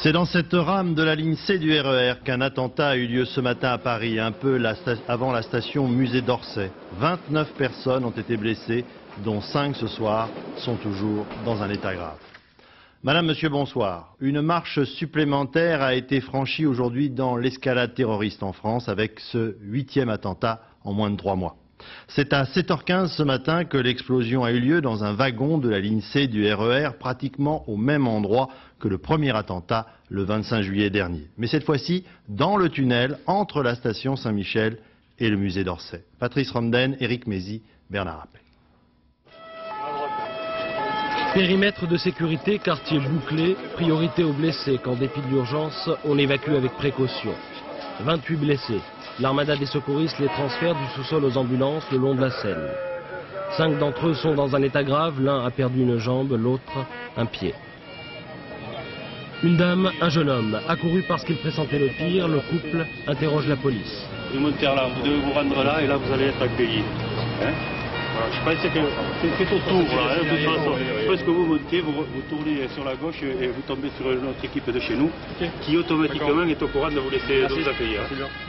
C'est dans cette rame de la ligne C du RER qu'un attentat a eu lieu ce matin à Paris, un peu avant la station Musée d'Orsay. 29 personnes ont été blessées, dont 5 ce soir sont toujours dans un état grave. Madame, Monsieur, bonsoir. Une marche supplémentaire a été franchie aujourd'hui dans l'escalade terroriste en France avec ce 8e attentat en moins de 3 mois. C'est à 7h15 ce matin que l'explosion a eu lieu dans un wagon de la ligne C du RER, pratiquement au même endroit que le premier attentat le 25 juillet dernier. Mais cette fois-ci, dans le tunnel entre la station Saint-Michel et le musée d'Orsay. Patrice Romden, Éric Mézy, Bernard Appel. Périmètre de sécurité, quartier bouclé, priorité aux blessés qu'en dépit de l'urgence, on évacue avec précaution. 28 blessés. L'armada des secouristes les transfère du sous-sol aux ambulances le long de la Seine. 5 d'entre eux sont dans un état grave, l'un a perdu une jambe, l'autre un pied. Une dame, un jeune homme, accouru parce qu'il pressentait le pire, le couple interroge la police. Vous montez là, vous devez vous rendre là et là vous allez être accueillis. Hein? Voilà, je pensais que c'est autour là, de toute façon. Je pense que vous montez, vous tournez sur la gauche et vous tombez sur une autre équipe de chez nous qui automatiquement est au courant de vous laisser de vous accueillir.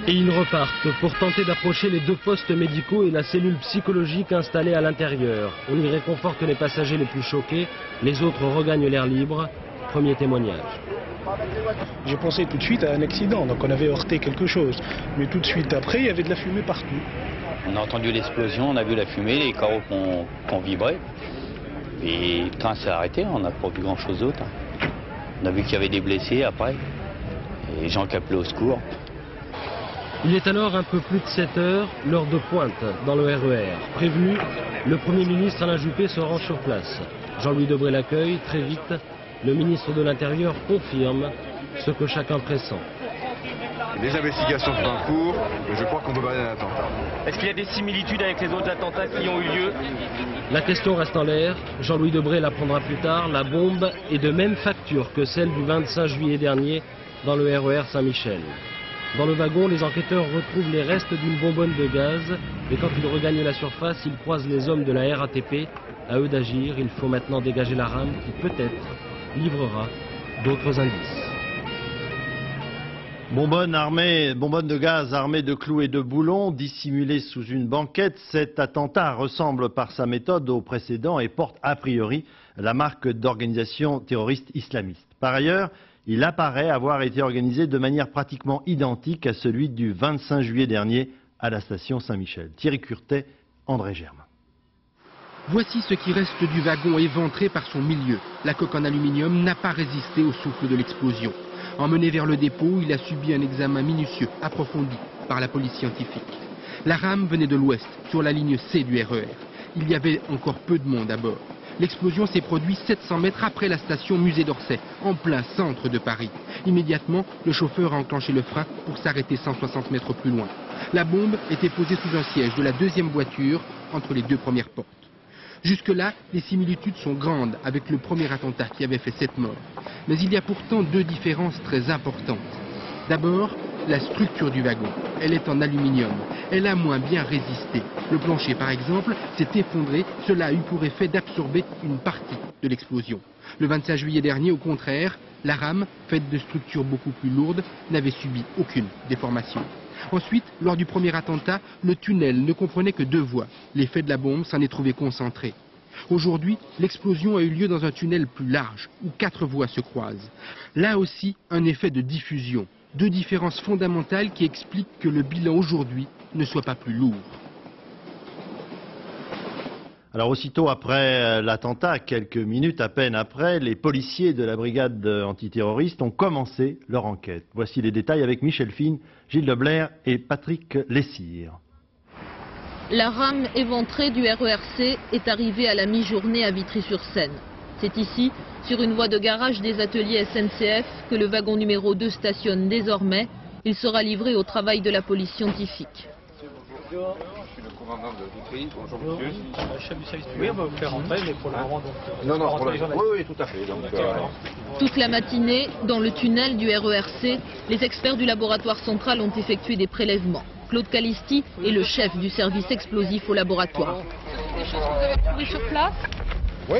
Et ils repartent pour tenter d'approcher les 2 postes médicaux et la cellule psychologique installée à l'intérieur. On y réconforte les passagers les plus choqués, les autres regagnent l'air libre. Premier témoignage. J'ai pensé tout de suite à un accident, donc on avait heurté quelque chose. Mais tout de suite après, il y avait de la fumée partout. On a entendu l'explosion, on a vu la fumée, les carreaux qu'on vibrait. Et le train s'est arrêté, on n'a pas vu grand chose d'autre. On a vu qu'il y avait des blessés après, et les gens qui appelaient au secours. Il est alors un peu plus de 7 heures, l'heure de pointe dans le RER. Prévenu, le Premier ministre Alain Juppé se rend sur place. Jean-Louis Debré l'accueille, très vite. Le ministre de l'Intérieur confirme ce que chacun pressent. Les investigations sont en cours, mais je crois qu'on peut parler d'un attentat. Est-ce qu'il y a des similitudes avec les autres attentats qui ont eu lieu? La question reste en l'air. Jean-Louis Debré l'apprendra plus tard. La bombe est de même facture que celle du 25 juillet dernier dans le RER Saint-Michel. Dans le wagon, les enquêteurs retrouvent les restes d'une bonbonne de gaz. Et quand ils regagnent la surface, ils croisent les hommes de la RATP. À eux d'agir. Il faut maintenant dégager la rame qui peut-être livrera d'autres indices. Bonbonne de gaz armée de clous et de boulons, dissimulée sous une banquette, cet attentat ressemble par sa méthode au précédent et porte a priori la marque d'organisation terroriste islamiste. Par ailleurs, il apparaît avoir été organisé de manière pratiquement identique à celui du 25 juillet dernier à la station Saint-Michel. Thierry Curtet, André Germain. Voici ce qui reste du wagon éventré par son milieu. La coque en aluminium n'a pas résisté au souffle de l'explosion. Emmené vers le dépôt, il a subi un examen minutieux, approfondi par la police scientifique. La rame venait de l'ouest, sur la ligne C du RER. Il y avait encore peu de monde à bord. L'explosion s'est produite 700 mètres après la station Musée d'Orsay, en plein centre de Paris. Immédiatement, le chauffeur a enclenché le frein pour s'arrêter 160 mètres plus loin. La bombe était posée sous un siège de la 2e voiture, entre les 2 premières portes. Jusque-là, les similitudes sont grandes avec le premier attentat qui avait fait 7 morts. Mais il y a pourtant 2 différences très importantes. D'abord, la structure du wagon. Elle est en aluminium. Elle a moins bien résisté. Le plancher, par exemple, s'est effondré. Cela a eu pour effet d'absorber une partie de l'explosion. Le 25 juillet dernier, au contraire, la rame, faite de structures beaucoup plus lourdes, n'avait subi aucune déformation. Ensuite, lors du premier attentat, le tunnel ne comprenait que 2 voies. L'effet de la bombe s'en est trouvé concentré. Aujourd'hui, l'explosion a eu lieu dans un tunnel plus large, où 4 voies se croisent. Là aussi, un effet de diffusion. 2 différences fondamentales qui expliquent que le bilan aujourd'hui ne soit pas plus lourd. Alors aussitôt après l'attentat, quelques minutes à peine après, les policiers de la brigade antiterroriste ont commencé leur enquête. Voici les détails avec Michel Fine, Gilles Leblair et Patrick Lessire. La rame éventrée du RERC est arrivée à la mi-journée à Vitry-sur-Seine. C'est ici, sur une voie de garage des ateliers SNCF, que le wagon numéro 2 stationne désormais. Il sera livré au travail de la police scientifique. Bonjour, je suis le commandant de Vitry. Bonjour monsieur. Chef du service public, on va vous faire rentrer, mais pour le moment, donc... Non, oui, tout à fait. Donc, Toute la matinée, dans le tunnel du RERC, les experts du laboratoire central ont effectué des prélèvements. Claude Calisti est le chef du service explosif au laboratoire. Des choses que vous avez trouvées sur place? Oui,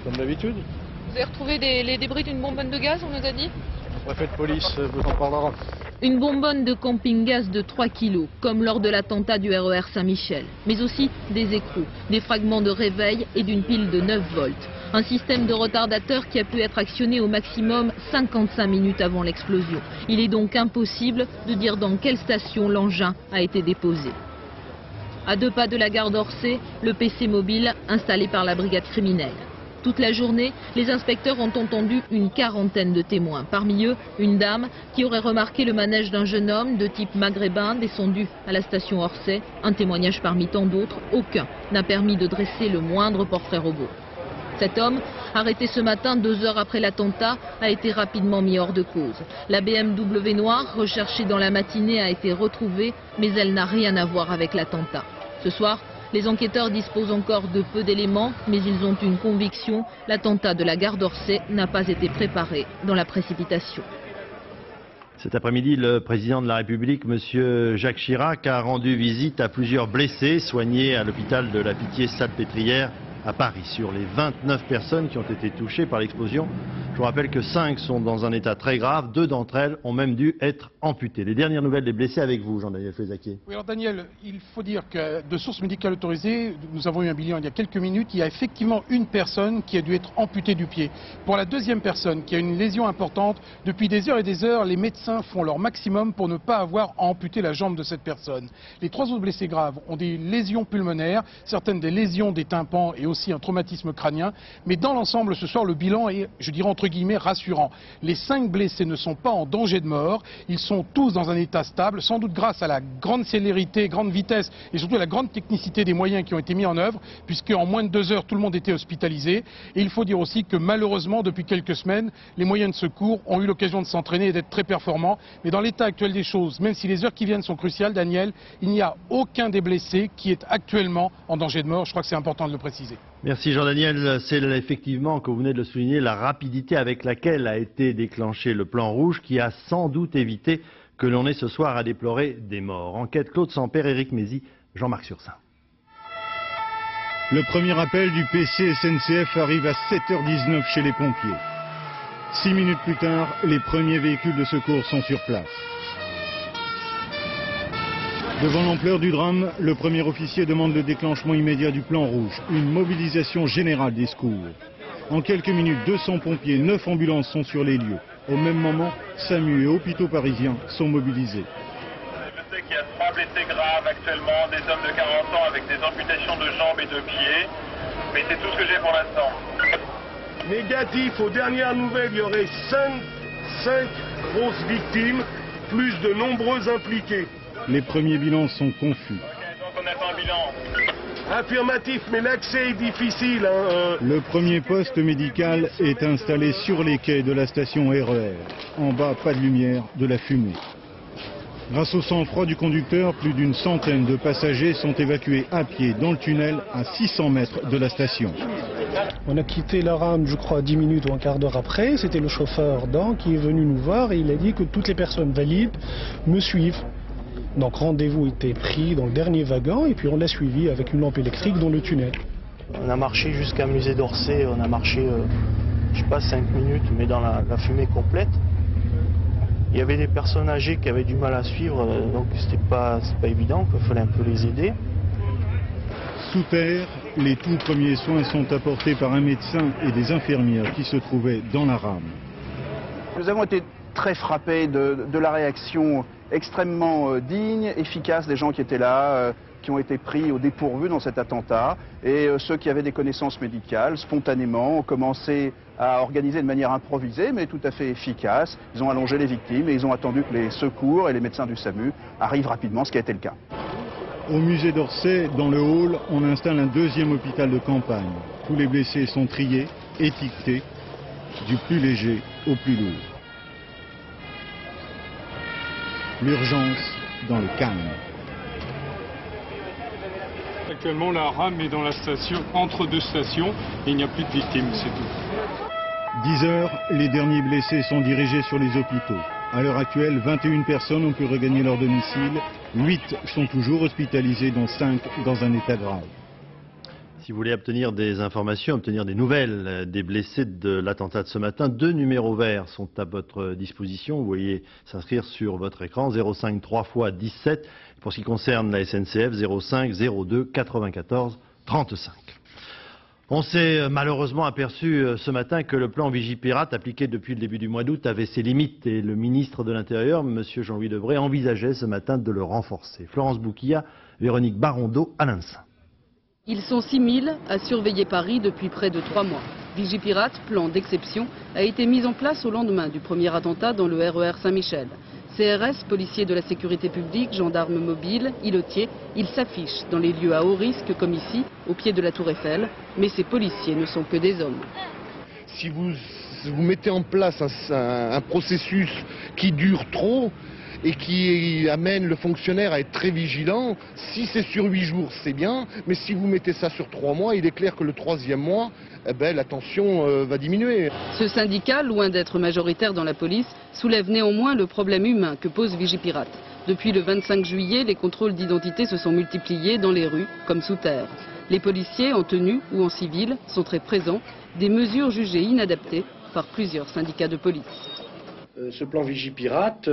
comme d'habitude. Vous avez retrouvé les débris d'une bonbonne de gaz, on nous a dit? Le préfet de police vous en parlera. Une bonbonne de camping-gaz de 3 kilos, comme lors de l'attentat du RER Saint-Michel. Mais aussi des écrous, des fragments de réveil et d'une pile de 9 volts. Un système de retardateur qui a pu être actionné au maximum 55 minutes avant l'explosion. Il est donc impossible de dire dans quelle station l'engin a été déposé. À 2 pas de la gare d'Orsay, le PC mobile installé par la brigade criminelle. Toute la journée, les inspecteurs ont entendu une quarantaine de témoins. Parmi eux, une dame qui aurait remarqué le manège d'un jeune homme de type maghrébin descendu à la station Orsay. Un témoignage parmi tant d'autres, aucun n'a permis de dresser le moindre portrait robot. Cet homme, arrêté ce matin 2 heures après l'attentat, a été rapidement mis hors de cause. La BMW noire, recherchée dans la matinée, a été retrouvée, mais elle n'a rien à voir avec l'attentat. Ce soir, les enquêteurs disposent encore de peu d'éléments, mais ils ont une conviction, l'attentat de la gare d'Orsay n'a pas été préparé dans la précipitation. Cet après-midi, le président de la République, M. Jacques Chirac, a rendu visite à plusieurs blessés soignés à l'hôpital de la Pitié-Salpêtrière à Paris. Sur les 29 personnes qui ont été touchées par l'explosion, je vous rappelle que 5 sont dans un état très grave, 2 d'entre elles ont même dû être amputées. Les dernières nouvelles des blessés avec vous, Jean-Daniel Flezaquier. Oui, alors Daniel, il faut dire que de sources médicales autorisées, nous avons eu un bilan il y a quelques minutes, il y a effectivement une personne qui a dû être amputée du pied. Pour la deuxième personne qui a une lésion importante, depuis des heures et des heures, les médecins font leur maximum pour ne pas avoir à amputer la jambe de cette personne. Les 3 autres blessés graves ont des lésions pulmonaires, certaines des lésions des tympans et aussi un traumatisme crânien. Mais dans l'ensemble, ce soir, le bilan est, je dirais entre guillemets, rassurant. Les 5 blessés ne sont pas en danger de mort. Ils sont tous dans un état stable, sans doute grâce à la grande célérité, grande vitesse et surtout à la grande technicité des moyens qui ont été mis en œuvre, puisque en moins de 2 heures, tout le monde était hospitalisé. Et il faut dire aussi que malheureusement, depuis quelques semaines, les moyens de secours ont eu l'occasion de s'entraîner et d'être très performants. Mais dans l'état actuel des choses, même si les heures qui viennent sont cruciales, Daniel, il n'y a aucun des blessés qui est actuellement en danger de mort. Je crois que c'est important de le préciser. Merci Jean-Daniel. C'est effectivement, comme vous venez de le souligner, la rapidité avec laquelle a été déclenché le plan rouge qui a sans doute évité que l'on ait ce soir à déplorer des morts. Enquête Claude Sampère, Éric Mézy, Jean-Marc Sursin. Le premier appel du PC SNCF arrive à 7h19 chez les pompiers. 6 minutes plus tard, les premiers véhicules de secours sont sur place. Devant l'ampleur du drame, le premier officier demande le déclenchement immédiat du plan rouge, une mobilisation générale des secours. En quelques minutes, 200 pompiers, 9 ambulances sont sur les lieux. Au même moment, SAMU et hôpitaux parisiens sont mobilisés. Je sais qu'il y a 3 blessés graves actuellement, des hommes de 40 ans avec des amputations de jambes et de pieds. Mais c'est tout ce que j'ai pour l'instant. Négatif, aux dernières nouvelles, il y aurait 5 grosses victimes, plus de nombreux impliqués. Les premiers bilans sont confus. Donc on attend un bilan. Affirmatif, mais l'accès est difficile. Le premier poste médical est installé sur les quais de la station RER. En bas, pas de lumière, de la fumée. Grâce au sang-froid du conducteur, plus d'une centaine de passagers sont évacués à pied dans le tunnel à 600 mètres de la station. On a quitté la rame, je crois, 10 minutes ou un quart d'heure après. C'était le chauffeur Dan qui est venu nous voir et il a dit que toutes les personnes valides me suivent. Donc rendez-vous était pris dans le dernier wagon et puis on l'a suivi avec une lampe électrique dans le tunnel. On a marché jusqu'à Musée d'Orsay, on a marché, je sais pas, 5 minutes, mais dans la fumée complète. Il y avait des personnes âgées qui avaient du mal à suivre, donc c'est pas évident, il fallait un peu les aider. Sous terre, les tout premiers soins sont apportés par un médecin et des infirmières qui se trouvaient dans la rame. Nous avons été très frappés de la réaction extrêmement digne, efficace des gens qui étaient là, qui ont été pris au dépourvu dans cet attentat. Et ceux qui avaient des connaissances médicales, spontanément, ont commencé à organiser de manière improvisée, mais tout à fait efficace. Ils ont allongé les victimes et ils ont attendu que les secours et les médecins du SAMU arrivent rapidement, ce qui a été le cas. Au musée d'Orsay, dans le hall, on installe un deuxième hôpital de campagne. Tous les blessés sont triés, étiquetés, du plus léger au plus lourd. L'urgence dans le calme. Actuellement, la rame est dans la station, entre 2 stations, et il n'y a plus de victimes, c'est tout. 10 heures, les derniers blessés sont dirigés sur les hôpitaux. À l'heure actuelle, 21 personnes ont pu regagner leur domicile, 8 sont toujours hospitalisés, dont 5 dans un état grave. Si vous voulez obtenir des informations, obtenir des nouvelles des blessés de l'attentat de ce matin, 2 numéros verts sont à votre disposition. Vous voyez s'inscrire sur votre écran, 05 3 x 17. Pour ce qui concerne la SNCF, 05 02 94 35. On s'est malheureusement aperçu ce matin que le plan Vigipirate appliqué depuis le début du mois d'août avait ses limites et le ministre de l'Intérieur, M. Jean-Louis Debré, envisageait ce matin de le renforcer. Florence Bouquilla, Véronique Barondeau, Alain Saint. Ils sont 6 000 à surveiller Paris depuis près de 3 mois. Vigipirate, plan d'exception, a été mis en place au lendemain du premier attentat dans le RER Saint-Michel. CRS, policiers de la sécurité publique, gendarmes mobiles, îlotiers, ils s'affichent dans les lieux à haut risque comme ici, au pied de la Tour Eiffel, mais ces policiers ne sont que des hommes. Si vous mettez en place un processus qui dure trop et qui amène le fonctionnaire à être très vigilant, si c'est sur 8 jours, c'est bien, mais si vous mettez ça sur 3 mois, il est clair que le 3e mois, la tension va diminuer. Ce syndicat, loin d'être majoritaire dans la police, soulève néanmoins le problème humain que pose Vigipirate. Depuis le 25 juillet, les contrôles d'identité se sont multipliés dans les rues comme sous terre. Les policiers, en tenue ou en civil, sont très présents, des mesures jugées inadaptées par plusieurs syndicats de police. Ce plan Vigipirate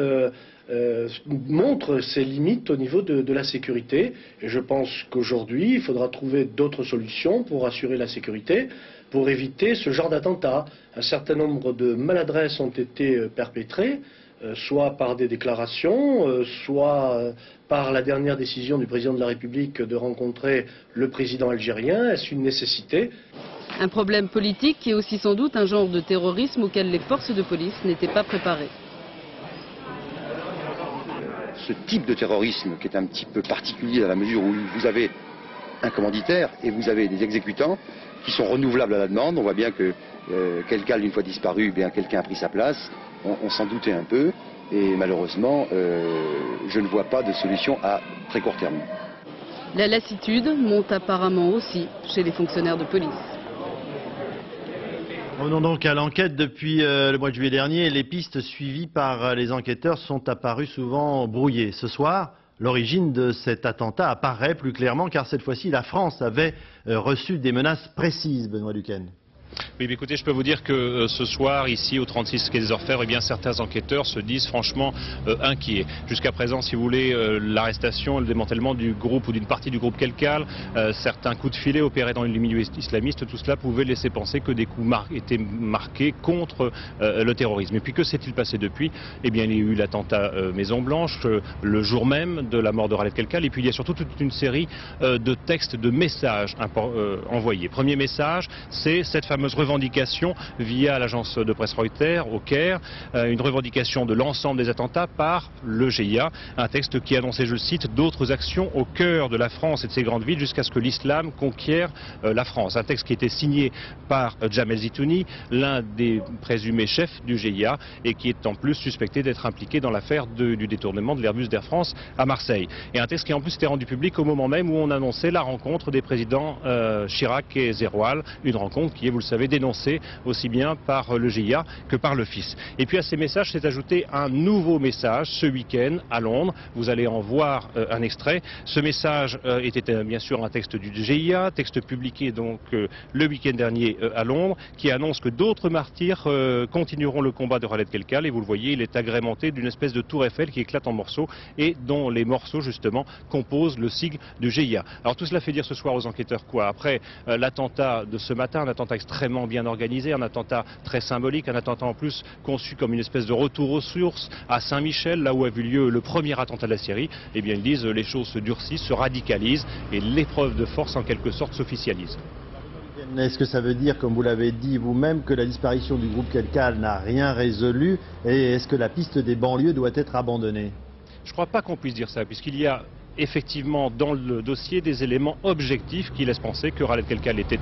montre ses limites au niveau de la sécurité. Et je pense qu'aujourd'hui, il faudra trouver d'autres solutions pour assurer la sécurité, pour éviter ce genre d'attentat. Un certain nombre de maladresses ont été perpétrées, soit par des déclarations, soit par la dernière décision du président de la République de rencontrer le président algérien. Est-ce une nécessité ? Un problème politique et aussi sans doute un genre de terrorisme auquel les forces de police n'étaient pas préparées. Ce type de terrorisme qui est un petit peu particulier dans la mesure où vous avez un commanditaire et vous avez des exécutants qui sont renouvelables à la demande. On voit bien que quelqu'un, une fois disparu, quelqu'un a pris sa place. On s'en doutait un peu et malheureusement, je ne vois pas de solution à très court terme. La lassitude monte apparemment aussi chez les fonctionnaires de police. Revenons donc à l'enquête. Depuis le mois de juillet dernier, les pistes suivies par les enquêteurs sont apparues souvent brouillées. Ce soir, l'origine de cet attentat apparaît plus clairement car cette fois-ci, la France avait reçu des menaces précises, Benoît Duquesne. Oui, mais écoutez, je peux vous dire que ce soir, ici, au 36 quai des Orfèvres, certains enquêteurs se disent franchement inquiets. Jusqu'à présent, si vous voulez, l'arrestation, le démantèlement du groupe ou d'une partie du groupe Kelkal, certains coups de filet opérés dans le milieu islamiste, tout cela pouvait laisser penser que des coups étaient marqués contre le terrorisme. Et puis que s'est-il passé depuis ? Eh bien, il y a eu l'attentat Maison Blanche, le jour même de la mort de Khaled Kelkal, et puis il y a surtout toute une série de textes, de messages envoyés. Premier message, c'est cette fameuse revendication via l'agence de presse Reuters au Caire, une revendication de l'ensemble des attentats par le GIA, un texte qui annonçait, je cite, d'autres actions au cœur de la France et de ses grandes villes jusqu'à ce que l'islam conquiert la France. Un texte qui était signé par Jamel Zitouni, l'un des présumés chefs du GIA et qui est en plus suspecté d'être impliqué dans l'affaire du détournement de l'Airbus d'Air France à Marseille. Et un texte qui en plus était rendu public au moment même où on annonçait la rencontre des présidents Chirac et Zeroual, une rencontre qui est, vous le savez, dénoncé aussi bien par le GIA que par le FIS. Et puis à ces messages s'est ajouté un nouveau message ce week-end à Londres. Vous allez en voir un extrait. Ce message était bien sûr un texte du GIA, texte publié donc le week-end dernier à Londres, qui annonce que d'autres martyrs continueront le combat de Khaled Kelkal. Et vous le voyez, il est agrémenté d'une espèce de tour Eiffel qui éclate en morceaux et dont les morceaux justement composent le sigle du GIA. Alors tout cela fait dire ce soir aux enquêteurs quoi? Après l'attentat de ce matin, un attentat extrêmement bien organisé, un attentat très symbolique, un attentat en plus conçu comme une espèce de retour aux sources à Saint-Michel, là où a vu lieu le premier attentat de la série, eh bien ils disent les choses se durcissent, se radicalisent et l'épreuve de force en quelque sorte s'officialise. Est-ce que ça veut dire, comme vous l'avez dit vous-même, que la disparition du groupe Kelkal n'a rien résolu et est-ce que la piste des banlieues doit être abandonnée? Je ne crois pas qu'on puisse dire ça, puisqu'il y a effectivement dans le dossier des éléments objectifs qui laissent penser que Khaled Kelkal était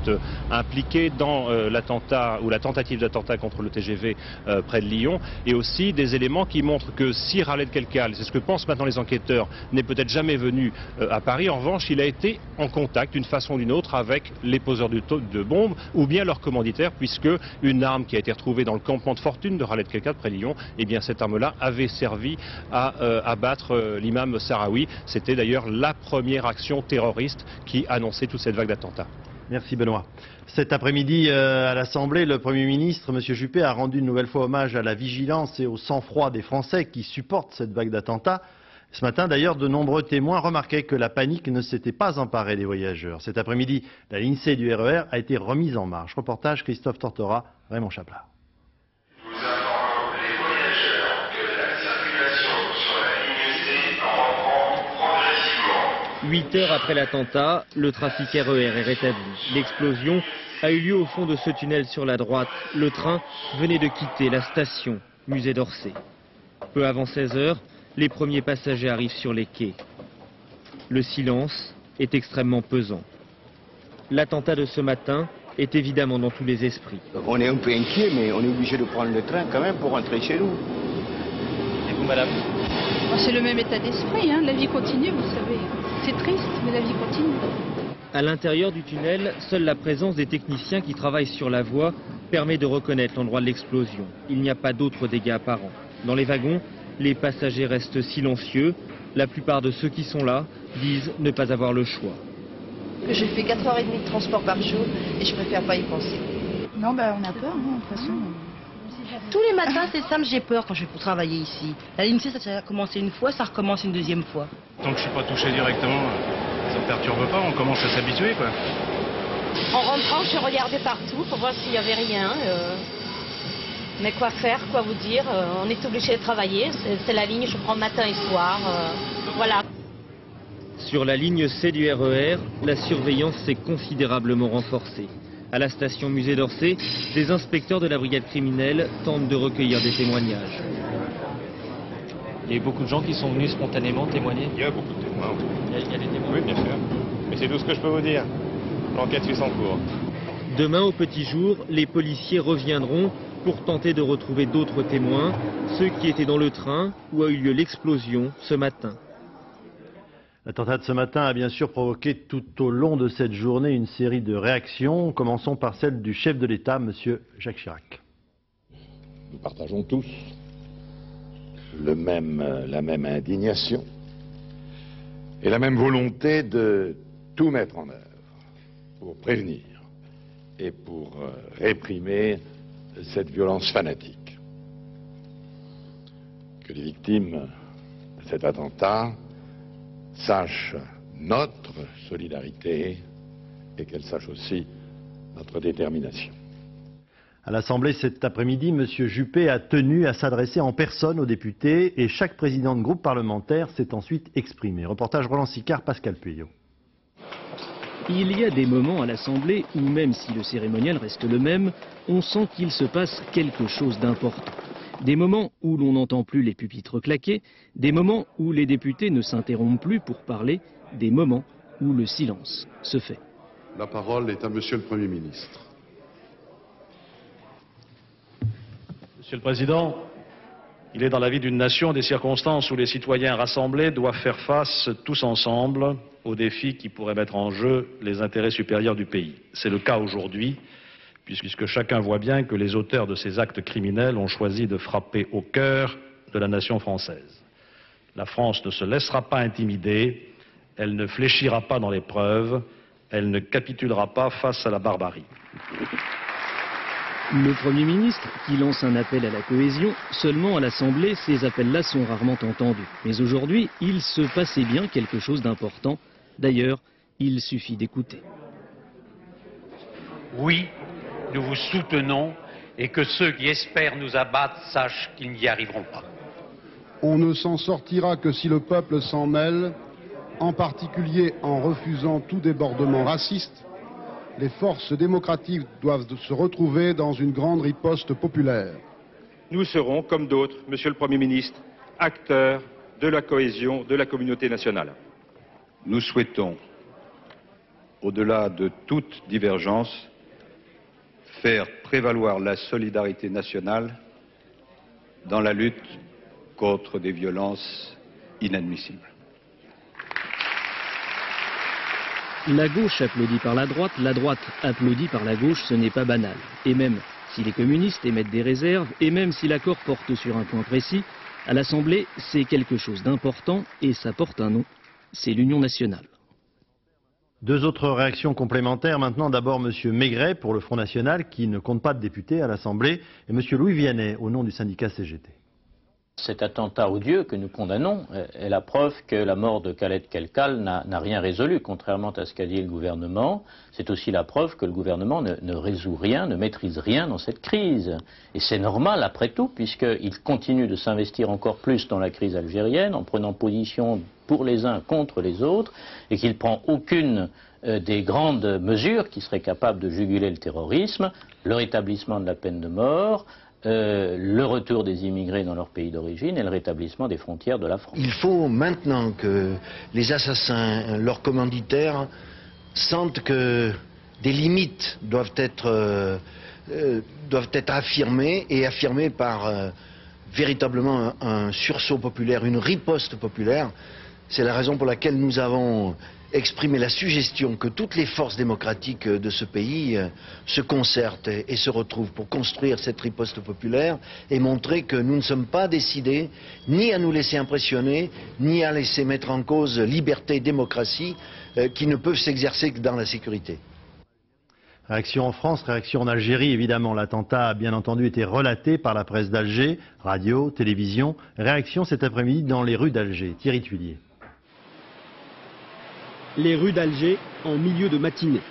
impliqué dans l'attentat ou la tentative d'attentat contre le TGV près de Lyon, et aussi des éléments qui montrent que si Khaled Kelkal, c'est ce que pensent maintenant les enquêteurs, n'est peut-être jamais venu à Paris, en revanche il a été en contact d'une façon ou d'une autre avec les poseurs de bombes ou bien leurs commanditaires, puisque une arme qui a été retrouvée dans le campement de fortune de Khaled Kelkal près de Lyon, et bien cette arme-là avait servi à abattre l'imam Sahraoui. C'était d'ailleurs la première action terroriste qui annonçait toute cette vague d'attentats. Merci Benoît. Cet après-midi à l'Assemblée, le Premier ministre, M. Juppé, a rendu une nouvelle fois hommage à la vigilance et au sang-froid des Français qui supportent cette vague d'attentats. Ce matin, d'ailleurs, de nombreux témoins remarquaient que la panique ne s'était pas emparée des voyageurs. Cet après-midi, la ligne C du RER a été remise en marche. Reportage Christophe Tortora, Raymond Chaplat. 8 heures après l'attentat, le trafic RER est rétabli. L'explosion a eu lieu au fond de ce tunnel sur la droite. Le train venait de quitter la station Musée d'Orsay. Peu avant 16 heures, les premiers passagers arrivent sur les quais. Le silence est extrêmement pesant. L'attentat de ce matin est évidemment dans tous les esprits. On est un peu inquiet, mais on est obligé de prendre le train quand même pour rentrer chez nous. Et vous, madame? C'est le même état d'esprit, hein. La vie continue, vous savez. C'est triste, mais la vie continue. À l'intérieur du tunnel, seule la présence des techniciens qui travaillent sur la voie permet de reconnaître l'endroit de l'explosion. Il n'y a pas d'autres dégâts apparents. Dans les wagons, les passagers restent silencieux. La plupart de ceux qui sont là disent ne pas avoir le choix. Je fais 4h30 de transport par jour et je préfère pas y penser. Non, on a peur, de toute façon. Tous les matins, c'est simple, j'ai peur quand je vais pour travailler ici. La ligne C, ça a commencé une fois, ça recommence une deuxième fois. Tant que je suis pas touché directement, ça me perturbe pas, on commence à s'habituer, quoi. En rentrant, je regardais partout pour voir s'il y avait rien. Mais quoi faire, quoi vous dire, on est obligé de travailler, c'est la ligne, je prends matin et soir, voilà. Sur la ligne C du RER, la surveillance s'est considérablement renforcée. À la station Musée d'Orsay, des inspecteurs de la brigade criminelle tentent de recueillir des témoignages. Il y a eu beaucoup de gens qui sont venus spontanément témoigner. Il y a beaucoup de témoins. Il y a des témoins? Oui, bien sûr. Mais c'est tout ce que je peux vous dire. L'enquête suit son cours. Demain, au petit jour, les policiers reviendront pour tenter de retrouver d'autres témoins, ceux qui étaient dans le train où a eu lieu l'explosion ce matin. L'attentat de ce matin a bien sûr provoqué tout au long de cette journée une série de réactions. Commençons par celle du chef de l'État, M. Jacques Chirac. Nous partageons tous la même indignation et la même volonté de tout mettre en œuvre pour prévenir et pour réprimer cette violence fanatique. Que les victimes de cet attentat sachent notre solidarité et qu'elles sachent aussi notre détermination. À l'Assemblée cet après-midi, M. Juppé a tenu à s'adresser en personne aux députés et chaque président de groupe parlementaire s'est ensuite exprimé. Reportage Roland Sicard, Pascal Pueyo. Il y a des moments à l'Assemblée où, même si le cérémonial reste le même, on sent qu'il se passe quelque chose d'important. Des moments où l'on n'entend plus les pupitres claquer, des moments où les députés ne s'interrompent plus pour parler, des moments où le silence se fait. La parole est à Monsieur le Premier ministre. Monsieur le Président, il est dans la vie d'une nation des circonstances où les citoyens rassemblés doivent faire face tous ensemble aux défis qui pourraient mettre en jeu les intérêts supérieurs du pays. C'est le cas aujourd'hui, puisque chacun voit bien que les auteurs de ces actes criminels ont choisi de frapper au cœur de la nation française. La France ne se laissera pas intimider, elle ne fléchira pas dans l'épreuve, elle ne capitulera pas face à la barbarie. Le Premier ministre, qui lance un appel à la cohésion, seulement à l'Assemblée, ces appels-là sont rarement entendus. Mais aujourd'hui, il se passait bien quelque chose d'important. D'ailleurs, il suffit d'écouter. Oui, nous vous soutenons et que ceux qui espèrent nous abattre sachent qu'ils n'y arriveront pas. On ne s'en sortira que si le peuple s'en mêle, en particulier en refusant tout débordement raciste. Les forces démocratiques doivent se retrouver dans une grande riposte populaire. Nous serons, comme d'autres, Monsieur le Premier ministre, acteurs de la cohésion de la communauté nationale. Nous souhaitons, au-delà de toute divergence, faire prévaloir la solidarité nationale dans la lutte contre des violences inadmissibles. La gauche applaudit par la droite applaudit par la gauche, ce n'est pas banal. Et même si les communistes émettent des réserves, et même si l'accord porte sur un point précis, à l'Assemblée, c'est quelque chose d'important et ça porte un nom, c'est l'Union nationale. Deux autres réactions complémentaires maintenant. D'abord M. Maigret pour le Front National qui ne compte pas de députés à l'Assemblée et M. Louis Vianney au nom du syndicat CGT. Cet attentat odieux que nous condamnons est la preuve que la mort de Khaled Kelkal n'a rien résolu, contrairement à ce qu'a dit le gouvernement. C'est aussi la preuve que le gouvernement ne résout rien, ne maîtrise rien dans cette crise. Et c'est normal après tout, puisqu'il continue de s'investir encore plus dans la crise algérienne, en prenant position pour les uns contre les autres, et qu'il ne prend aucune des grandes mesures qui seraient capables de juguler le terrorisme, le rétablissement de la peine de mort, le retour des immigrés dans leur pays d'origine et le rétablissement des frontières de la France. Il faut maintenant que les assassins, leurs commanditaires, sentent que des limites doivent être affirmées et affirmées par véritablement un sursaut populaire, une riposte populaire. C'est la raison pour laquelle nous avons exprimé la suggestion que toutes les forces démocratiques de ce pays se concertent et se retrouvent pour construire cette riposte populaire et montrer que nous ne sommes pas décidés ni à nous laisser impressionner, ni à laisser mettre en cause liberté et démocratie qui ne peuvent s'exercer que dans la sécurité. Réaction en France, réaction en Algérie, évidemment. L'attentat a bien entendu été relaté par la presse d'Alger, radio, télévision. Réaction cet après-midi dans les rues d'Alger. Thierry Tuillier. Les rues d'Alger en milieu de matinée.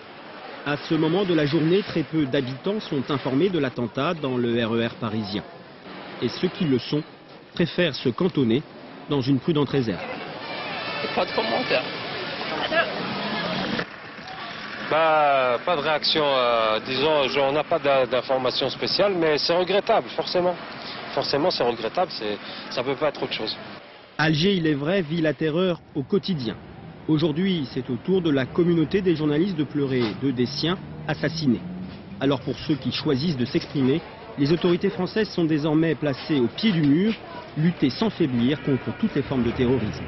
À ce moment de la journée, très peu d'habitants sont informés de l'attentat dans le RER parisien. Et ceux qui le sont préfèrent se cantonner dans une prudente réserve. Pas de commentaire. Pas de réaction, disons, on n'a pas d'informations spéciales, mais c'est regrettable, forcément. Forcément, c'est regrettable, ça ne peut pas être autre chose. Alger, il est vrai, vit la terreur au quotidien. Aujourd'hui, c'est au tour de la communauté des journalistes de pleurer deux des siens assassinés. Alors pour ceux qui choisissent de s'exprimer, les autorités françaises sont désormais placées au pied du mur, lutter sans faiblir contre toutes les formes de terrorisme.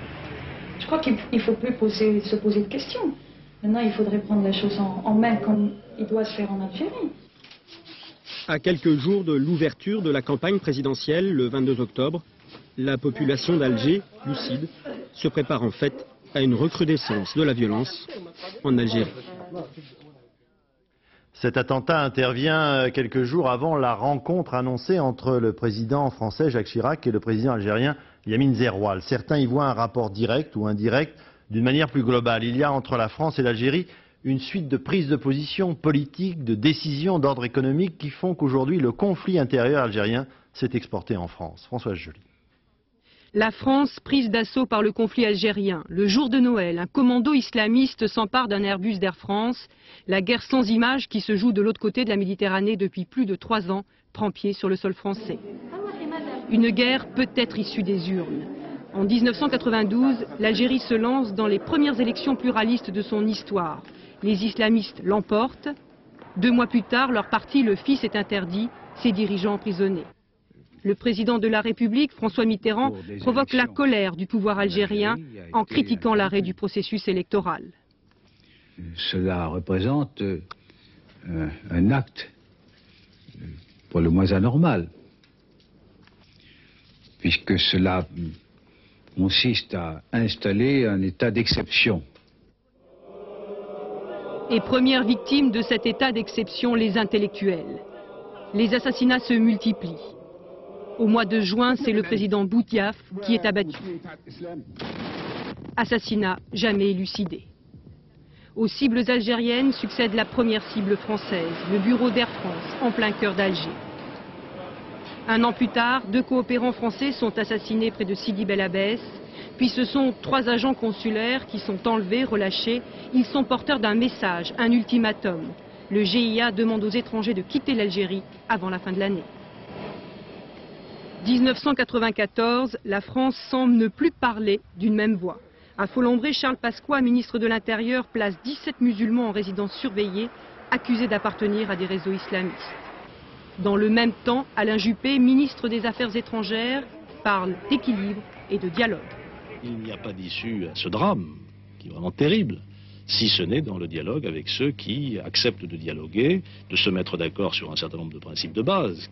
Je crois qu'il ne faut plus se poser de questions. Maintenant, il faudrait prendre la chose en main comme il doit se faire en Algérie. À quelques jours de l'ouverture de la campagne présidentielle, le 22 octobre, la population d'Alger, lucide, se prépare en fait à une recrudescence de la violence en Algérie. Cet attentat intervient quelques jours avant la rencontre annoncée entre le président français Jacques Chirac et le président algérien Yamin Zerroual. Certains y voient un rapport direct ou indirect d'une manière plus globale. Il y a entre la France et l'Algérie une suite de prises de position politiques, de décisions d'ordre économique qui font qu'aujourd'hui le conflit intérieur algérien s'est exporté en France. Françoise Joly. La France, prise d'assaut par le conflit algérien. Le jour de Noël, un commando islamiste s'empare d'un Airbus d'Air France. La guerre sans image qui se joue de l'autre côté de la Méditerranée depuis plus de 3 ans prend pied sur le sol français. Une guerre peut-être issue des urnes. En 1992, l'Algérie se lance dans les premières élections pluralistes de son histoire. Les islamistes l'emportent. 2 mois plus tard, leur parti, le FIS, est interdit, ses dirigeants emprisonnés. Le président de la République, François Mitterrand, provoque la colère du pouvoir algérien en critiquant l'arrêt du processus électoral. Cela représente un acte pour le moins anormal, puisque cela consiste à installer un état d'exception. Et première victime de cet état d'exception, les intellectuels. Les assassinats se multiplient. Au mois de juin, c'est le président Boudiaf qui est abattu. Assassinat jamais élucidé. Aux cibles algériennes succède la première cible française, le bureau d'Air France, en plein cœur d'Alger. 1 an plus tard, 2 coopérants français sont assassinés près de Sidi Bel Abbès. Puis ce sont 3 agents consulaires qui sont enlevés, relâchés. Ils sont porteurs d'un message, un ultimatum. Le GIA demande aux étrangers de quitter l'Algérie avant la fin de l'année. 1994, la France semble ne plus parler d'une même voix. À Folombré, Charles Pasqua, ministre de l'Intérieur, place 17 musulmans en résidence surveillée, accusés d'appartenir à des réseaux islamistes. Dans le même temps, Alain Juppé, ministre des Affaires étrangères, parle d'équilibre et de dialogue. Il n'y a pas d'issue à ce drame, qui est vraiment terrible, si ce n'est dans le dialogue avec ceux qui acceptent de dialoguer, de se mettre d'accord sur un certain nombre de principes de base.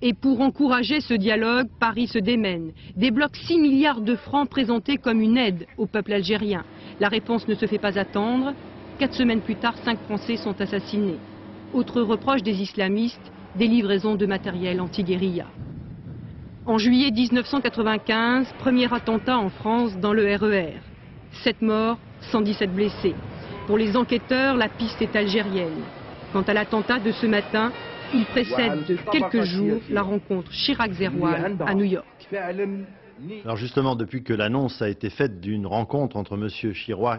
Et pour encourager ce dialogue, Paris se démène, débloque 6 milliards de francs présentés comme une aide au peuple algérien. La réponse ne se fait pas attendre. 4 semaines plus tard, 5 Français sont assassinés. Autre reproche des islamistes, des livraisons de matériel anti-guérilla. En juillet 1995, premier attentat en France dans le RER. 7 morts, 117 blessés. Pour les enquêteurs, la piste est algérienne. Quant à l'attentat de ce matin, il précède de quelques jours la rencontre Chirac-Zeroual à New York. Alors justement, depuis que l'annonce a été faite d'une rencontre entre M.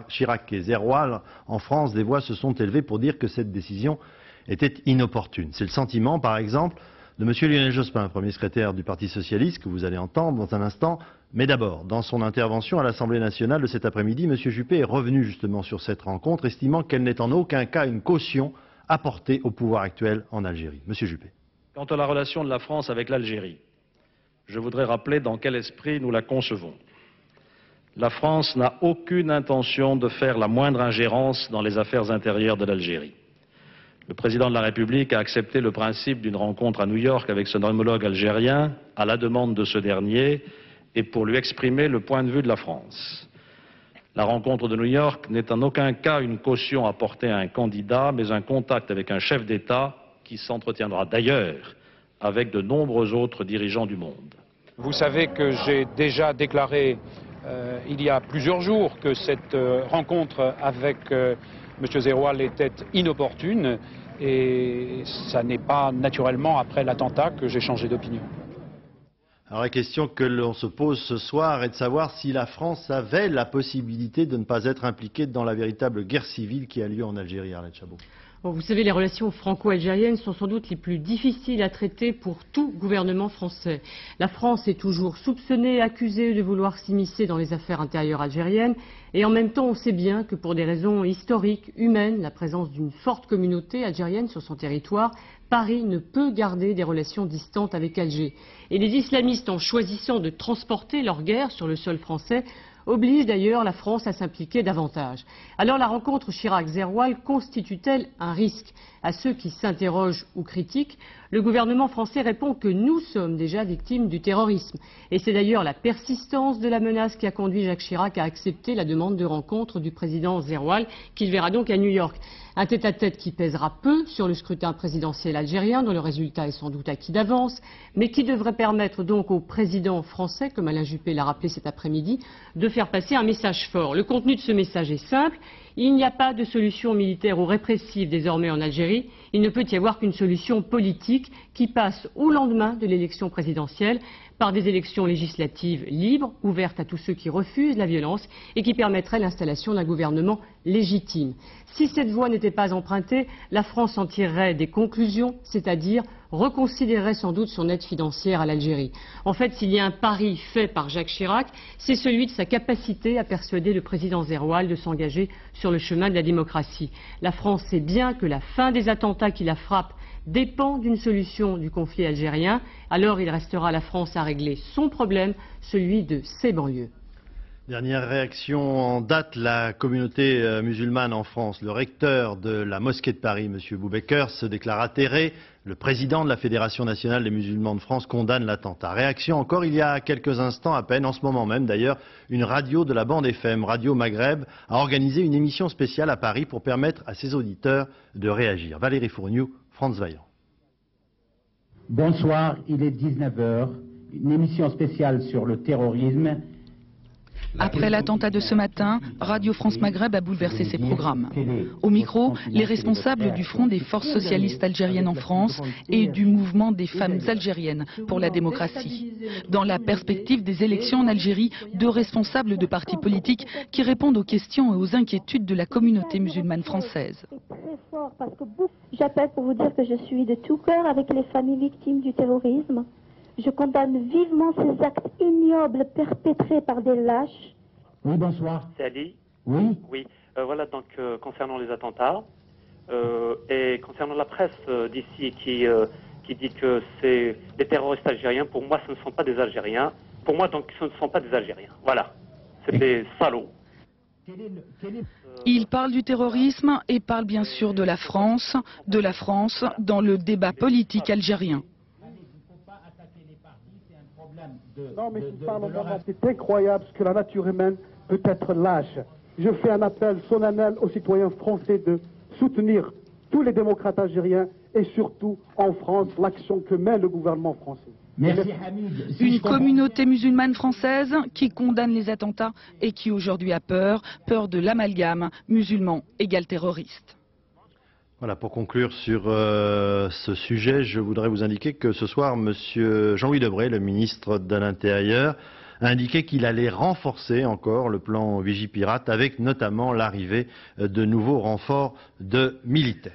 Chirac et Zeroual en France, des voix se sont élevées pour dire que cette décision était inopportune. C'est le sentiment, par exemple, de M. Lionel Jospin, premier secrétaire du Parti socialiste, que vous allez entendre dans un instant. Mais d'abord, dans son intervention à l'Assemblée nationale de cet après-midi, M. Juppé est revenu justement sur cette rencontre, estimant qu'elle n'est en aucun cas une caution apportée au pouvoir actuel en Algérie. M. Juppé. Quant à la relation de la France avec l'Algérie, je voudrais rappeler dans quel esprit nous la concevons. La France n'a aucune intention de faire la moindre ingérence dans les affaires intérieures de l'Algérie. Le président de la République a accepté le principe d'une rencontre à New York avec son homologue algérien à la demande de ce dernier et pour lui exprimer le point de vue de la France. La rencontre de New York n'est en aucun cas une caution apportée à un candidat, mais un contact avec un chef d'État qui s'entretiendra d'ailleurs avec de nombreux autres dirigeants du monde. Vous savez que j'ai déjà déclaré il y a plusieurs jours que cette rencontre avec M. Zeroual était inopportune et ça n'est pas naturellement après l'attentat que j'ai changé d'opinion. Alors la question que l'on se pose ce soir est de savoir si la France avait la possibilité de ne pas être impliquée dans la véritable guerre civile qui a lieu en Algérie, Arlette Chabot. Bon, vous savez, les relations franco-algériennes sont sans doute les plus difficiles à traiter pour tout gouvernement français. La France est toujours soupçonnée, accusée de vouloir s'immiscer dans les affaires intérieures algériennes. Et en même temps, on sait bien que pour des raisons historiques, humaines, la présence d'une forte communauté algérienne sur son territoire, Paris ne peut garder des relations distantes avec Alger. Et les islamistes, en choisissant de transporter leur guerre sur le sol français, oblige d'ailleurs la France à s'impliquer davantage. Alors la rencontre Chirac-Zeroual constitue-t-elle un risque? À ceux qui s'interrogent ou critiquent, le gouvernement français répond que nous sommes déjà victimes du terrorisme. Et c'est d'ailleurs la persistance de la menace qui a conduit Jacques Chirac à accepter la demande de rencontre du président Zeroual, qu'il verra donc à New York. Un tête-à-tête qui pèsera peu sur le scrutin présidentiel algérien, dont le résultat est sans doute acquis d'avance, mais qui devrait permettre donc au président français, comme Alain Juppé l'a rappelé cet après-midi, de faire passer un message fort. Le contenu de ce message est simple. Il n'y a pas de solution militaire ou répressive désormais en Algérie. Il ne peut y avoir qu'une solution politique qui passe au lendemain de l'élection présidentielle par des élections législatives libres, ouvertes à tous ceux qui refusent la violence et qui permettraient l'installation d'un gouvernement légitime. Si cette voie n'était pas empruntée, la France en tirerait des conclusions, c'est-à-dire reconsidérerait sans doute son aide financière à l'Algérie. En fait, s'il y a un pari fait par Jacques Chirac, c'est celui de sa capacité à persuader le président Zeroual de s'engager sur le chemin de la démocratie. La France sait bien que la fin des attentats qui la frappent dépend d'une solution du conflit algérien. Alors il restera à la France à régler son problème, celui de ses banlieues. Dernière réaction en date, la communauté musulmane en France. Le recteur de la mosquée de Paris, M. Boubaker, se déclare atterré. Le président de la Fédération nationale des musulmans de France condamne l'attentat. Réaction encore il y a quelques instants à peine, en ce moment même d'ailleurs, une radio de la bande FM, Radio Maghreb, a organisé une émission spéciale à Paris pour permettre à ses auditeurs de réagir. Valérie Fourniou, France Vaillant. Bonsoir, il est 19h, une émission spéciale sur le terrorisme. Après l'attentat de ce matin, Radio France Maghreb a bouleversé ses programmes. Au micro, les responsables du Front des forces socialistes algériennes en France et du mouvement des femmes algériennes pour la démocratie. Dans la perspective des élections en Algérie, 2 responsables de partis politiques qui répondent aux questions et aux inquiétudes de la communauté musulmane française. J'appelle pour vous dire que je suis de tout cœur avec les familles victimes du terrorisme. Je condamne vivement ces actes ignobles perpétrés par des lâches. Oui, bonsoir. C'est Ali. Oui. Oui. Voilà, donc concernant les attentats et concernant la presse d'ici qui dit que c'est des terroristes algériens, pour moi ce ne sont pas des Algériens. Pour moi donc ce ne sont pas des Algériens. Voilà. C'est des salauds. Il parle du terrorisme et parle bien sûr de la France dans le débat politique algérien. Non, mais c'est incroyable ce que la nature humaine peut être lâche. je fais un appel solennel aux citoyens français de soutenir tous les démocrates algériens et surtout en France l'action que mène le gouvernement français. Merci Hamid. Une communauté musulmane française qui condamne les attentats et qui aujourd'hui a peur de l'amalgame musulman égale terroriste. Voilà, pour conclure sur ce sujet, je voudrais vous indiquer que ce soir, M. Jean-Louis Debré, le ministre de l'Intérieur, a indiqué qu'il allait renforcer encore le plan Vigipirate avec notamment l'arrivée de nouveaux renforts de militaires.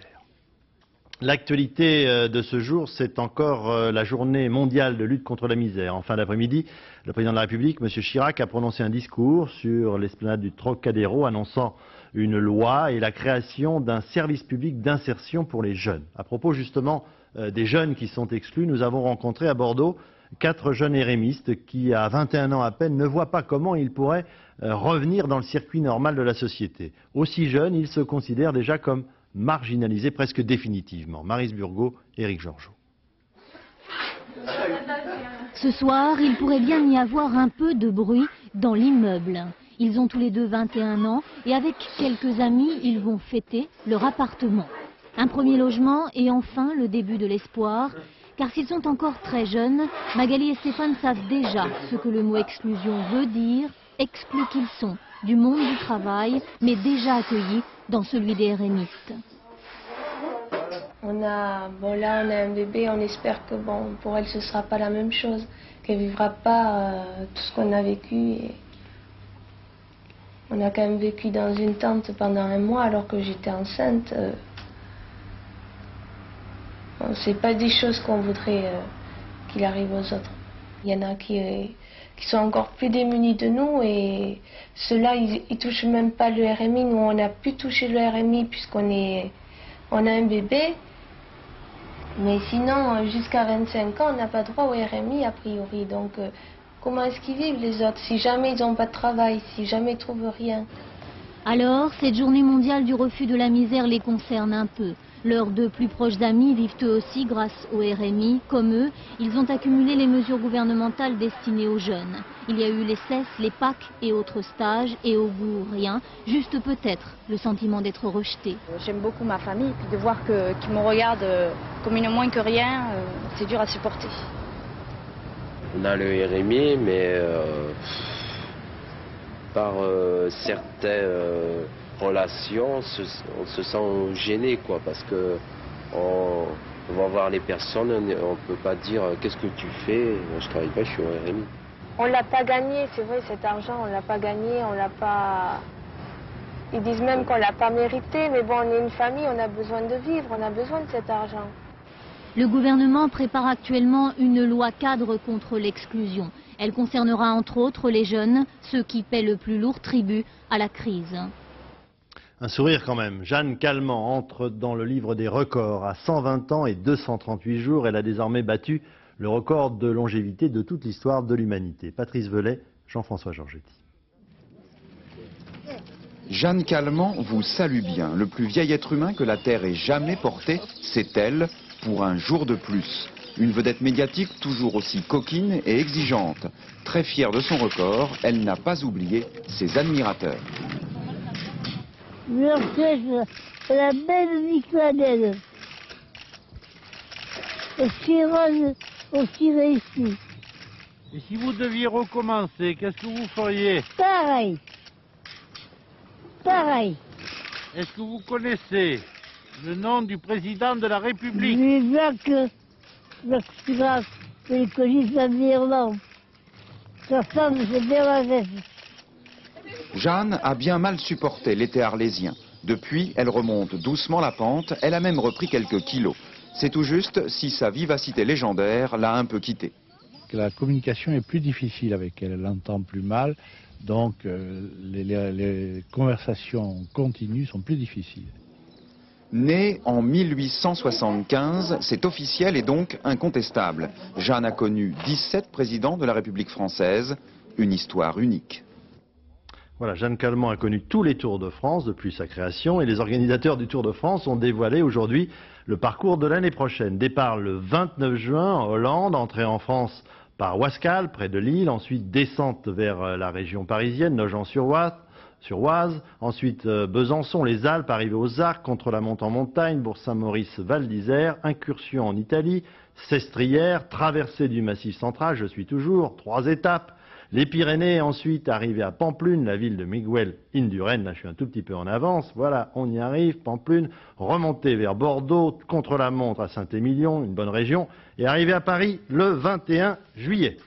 L'actualité de ce jour, c'est encore la journée mondiale de lutte contre la misère. En fin d'après-midi, le président de la République, M. Chirac, a prononcé un discours sur l'esplanade du Trocadéro annonçant une loi et la création d'un service public d'insertion pour les jeunes. À propos justement des jeunes qui sont exclus, nous avons rencontré à Bordeaux 4 jeunes érémistes qui, à 21 ans à peine, ne voient pas comment ils pourraient revenir dans le circuit normal de la société. Aussi jeunes, ils se considèrent déjà comme marginalisés presque définitivement. Maryse Burgot, Éric Georgeot. Ce soir, il pourrait bien y avoir un peu de bruit dans l'immeuble. Ils ont tous les deux 21 ans et avec quelques amis, ils vont fêter leur appartement. Un premier logement et enfin le début de l'espoir. Car s'ils sont encore très jeunes, Magali et Stéphane savent déjà ce que le mot exclusion veut dire, exclus qu'ils sont du monde du travail, mais déjà accueillis dans celui des RMistes. Là on a un bébé, on espère que pour elle ce ne sera pas la même chose, qu'elle ne vivra pas tout ce qu'on a vécu. Et on a quand même vécu dans une tente pendant 1 mois alors que j'étais enceinte. C'est pas des choses qu'on voudrait qu'il arrive aux autres. Il y en a qui sont encore plus démunis de nous et ceux-là, ils touchent même pas le RMI. Nous, on a pu toucher le RMI puisqu'on a un bébé. Mais sinon, jusqu'à 25 ans, on n'a pas droit au RMI a priori. Donc, comment est-ce qu'ils vivent les autres si jamais ils n'ont pas de travail, si jamais ils trouvent rien? Alors, cette journée mondiale du refus de la misère les concerne un peu. Leurs 2 plus proches amis vivent eux aussi grâce au RMI. Comme eux, ils ont accumulé les mesures gouvernementales destinées aux jeunes. Il y a eu les CES, les PAC et autres stages, et au bout, rien. Juste peut-être le sentiment d'être rejeté. J'aime beaucoup ma famille, puis de voir qu'ils me regardent comme une moins que rien, c'est dur à supporter. On a le RMI, mais par certaines relations, on se sent gêné, quoi, parce que on va voir les personnes, on ne peut pas dire qu'est-ce que tu fais, moi je travaille pas, je suis au RMI. On l'a pas gagné, c'est vrai, cet argent, on l'a pas gagné, on l'a pas. Ils disent même qu'on l'a pas mérité, mais bon, on est une famille, on a besoin de vivre, on a besoin de cet argent. Le gouvernement prépare actuellement une loi cadre contre l'exclusion. Elle concernera entre autres les jeunes, ceux qui paient le plus lourd tribut à la crise. Un sourire quand même. Jeanne Calment entre dans le livre des records. À 120 ans et 238 jours, elle a désormais battu le record de longévité de toute l'histoire de l'humanité. Patrice Velay, Jean-François Georgetti. Jeanne Calment vous salue bien. Le plus vieil être humain que la Terre ait jamais porté, c'est elle, pour un jour de plus. Une vedette médiatique toujours aussi coquine et exigeante. Très fière de son record, elle n'a pas oublié ses admirateurs. Je leur souhaite la belle vie Claudel. Et Chiron aussi réussi. Et si vous deviez recommencer, qu'est-ce que vous feriez? Pareil. Pareil. Est-ce que vous connaissez le nom du président de la République? Oui, Jacques Chirac, il connaît familièrement. Sa femme, c'est Bernadette. Jeanne a bien mal supporté l'été arlésien. Depuis, elle remonte doucement la pente, elle a même repris quelques kilos. C'est tout juste si sa vivacité légendaire l'a un peu quittée. La communication est plus difficile avec elle, elle entend plus mal, donc les conversations continues sont plus difficiles. Née en 1875, c'est officiel et donc incontestable. Jeanne a connu 17 présidents de la République française, une histoire unique. Voilà, Jeanne Calment a connu tous les Tours de France depuis sa création et les organisateurs du Tour de France ont dévoilé aujourd'hui le parcours de l'année prochaine. Départ le 29 juin en Hollande, entrée en France par Ouascal, près de Lille, ensuite descente vers la région parisienne, Nogent-sur-Oise, Saint-Jean-sur-Oise. Ensuite, Besançon, les Alpes, arrivé aux Arcs, contre-la-montre en montagne, Bourg-Saint-Maurice, Val d'Isère, incursion en Italie, Sestrières, traversée du Massif central, je suis toujours, 3 étapes. Les Pyrénées, ensuite, arrivé à Pampelune, la ville de Miguel Indurain, là je suis un tout petit peu en avance, voilà, on y arrive, Pampelune, remonté vers Bordeaux, contre-la-montre à Saint-Émilion, une bonne région, et arrivé à Paris le 21 juillet.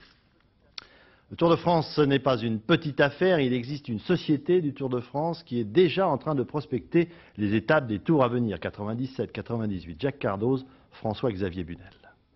Le Tour de France, ce n'est pas une petite affaire, il existe une société du Tour de France qui est déjà en train de prospecter les étapes des tours à venir, 97, 98, Jacques Cardoz, François-Xavier Bunel.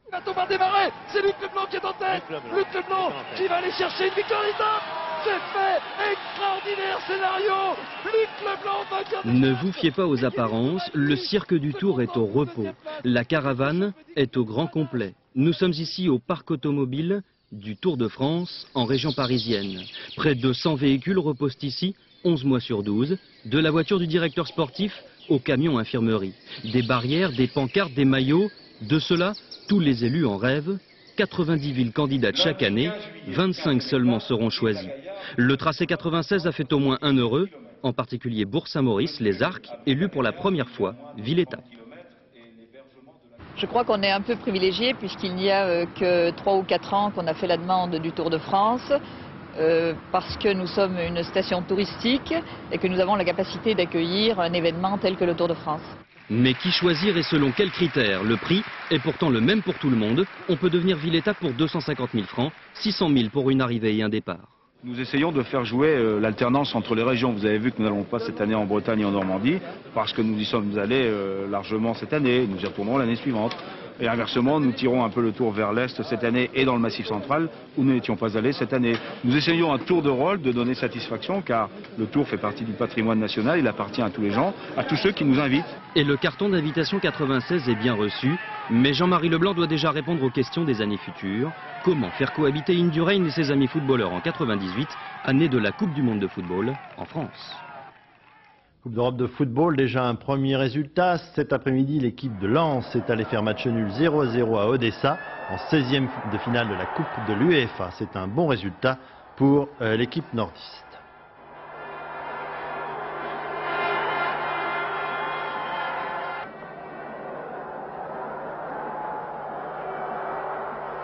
Il va tomber démarrer, c'est Luc Leblanc qui est en tête, Luc Leblanc qui va aller chercher une victoire d'étape, c'est fait, extraordinaire scénario, Luc Leblanc vainqueur. Ne vous fiez pas aux apparences, le cirque du Tour est au repos, la caravane est au grand complet. Nous sommes ici au parc automobile du Tour de France en région parisienne. Près de 100 véhicules reposent ici, 11 mois sur 12, de la voiture du directeur sportif au camion infirmerie. Des barrières, des pancartes, des maillots, de cela, tous les élus en rêvent. 90 villes candidates chaque année, 25 seulement seront choisies. Le tracé 96 a fait au moins un heureux, en particulier Bourg-Saint-Maurice, les Arcs, élus pour la première fois, ville-étape. Je crois qu'on est un peu privilégié puisqu'il n'y a que 3 ou 4 ans qu'on a fait la demande du Tour de France, parce que nous sommes une station touristique et que nous avons la capacité d'accueillir un événement tel que le Tour de France. Mais qui choisir et selon quels critères? Le prix est pourtant le même pour tout le monde. On peut devenir ville-étape pour 250 000 francs, 600 000 pour une arrivée et un départ. Nous essayons de faire jouer l'alternance entre les régions. Vous avez vu que nous n'allons pas cette année en Bretagne et en Normandie, parce que nous y sommes allés largement cette année. Nous y retournerons l'année suivante. Et inversement, nous tirons un peu le tour vers l'Est cette année et dans le Massif central, où nous n'étions pas allés cette année. Nous essayons un tour de rôle de donner satisfaction, car le Tour fait partie du patrimoine national, il appartient à tous les gens, à tous ceux qui nous invitent. Et le carton d'invitation 96 est bien reçu, mais Jean-Marie Leblanc doit déjà répondre aux questions des années futures. Comment faire cohabiter Indurain et ses amis footballeurs en 98, année de la Coupe du Monde de football en France? Coupe d'Europe de football, déjà un premier résultat. Cet après-midi, l'équipe de Lens est allée faire match nul 0-0 à Odessa en 16e de finale de la Coupe de l'UEFA. C'est un bon résultat pour l'équipe nordiste.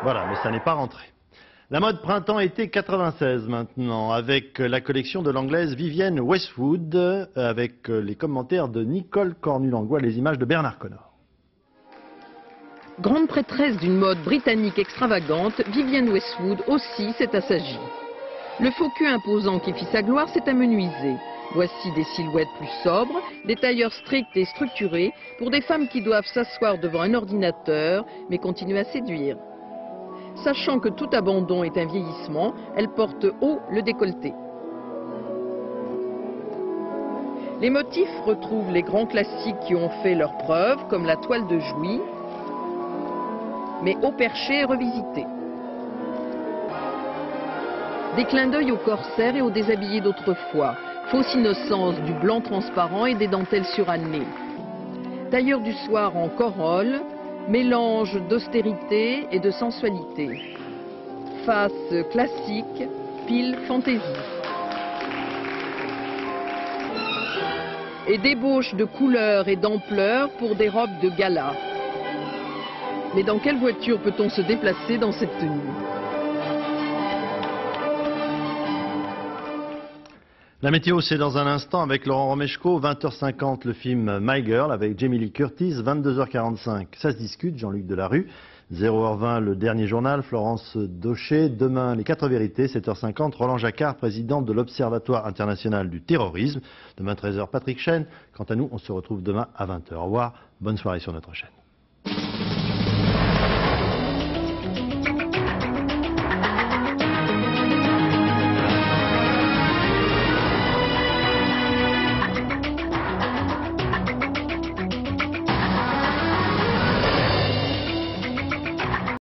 Voilà, mais ça n'est pas rentré. La mode printemps-été 96 maintenant, avec la collection de l'anglaise Vivienne Westwood, avec les commentaires de Nicole Cornu-Langlois, les images de Bernard Connor. Grande prêtresse d'une mode britannique extravagante, Vivienne Westwood aussi s'est assagie. Le faux cul imposant qui fit sa gloire s'est amenuisé. Voici des silhouettes plus sobres, des tailleurs stricts et structurés pour des femmes qui doivent s'asseoir devant un ordinateur mais continuer à séduire. Sachant que tout abandon est un vieillissement, elle porte haut le décolleté. Les motifs retrouvent les grands classiques qui ont fait leurs preuves, comme la toile de Jouy, mais au perché revisité. Des clins d'œil au corsaire et aux déshabillés d'autrefois, fausse innocence du blanc transparent et des dentelles surannées. Tailleur du soir en corolle, mélange d'austérité et de sensualité. Face classique, pile fantaisie. Et débauche de couleurs et d'ampleur pour des robes de gala. Mais dans quelle voiture peut-on se déplacer dans cette tenue ? La météo, c'est dans un instant avec Laurent Romeshko, 20h50 le film My Girl avec Jamie Lee Curtis, 22h45 ça se discute, Jean-Luc Delarue, 0h20 le dernier journal, Florence Daucher, demain les 4 vérités, 7h50 Roland Jacquard, président de l'Observatoire international du terrorisme, demain 13h Patrick Chêne, quant à nous on se retrouve demain à 20h, au revoir, bonne soirée sur notre chaîne.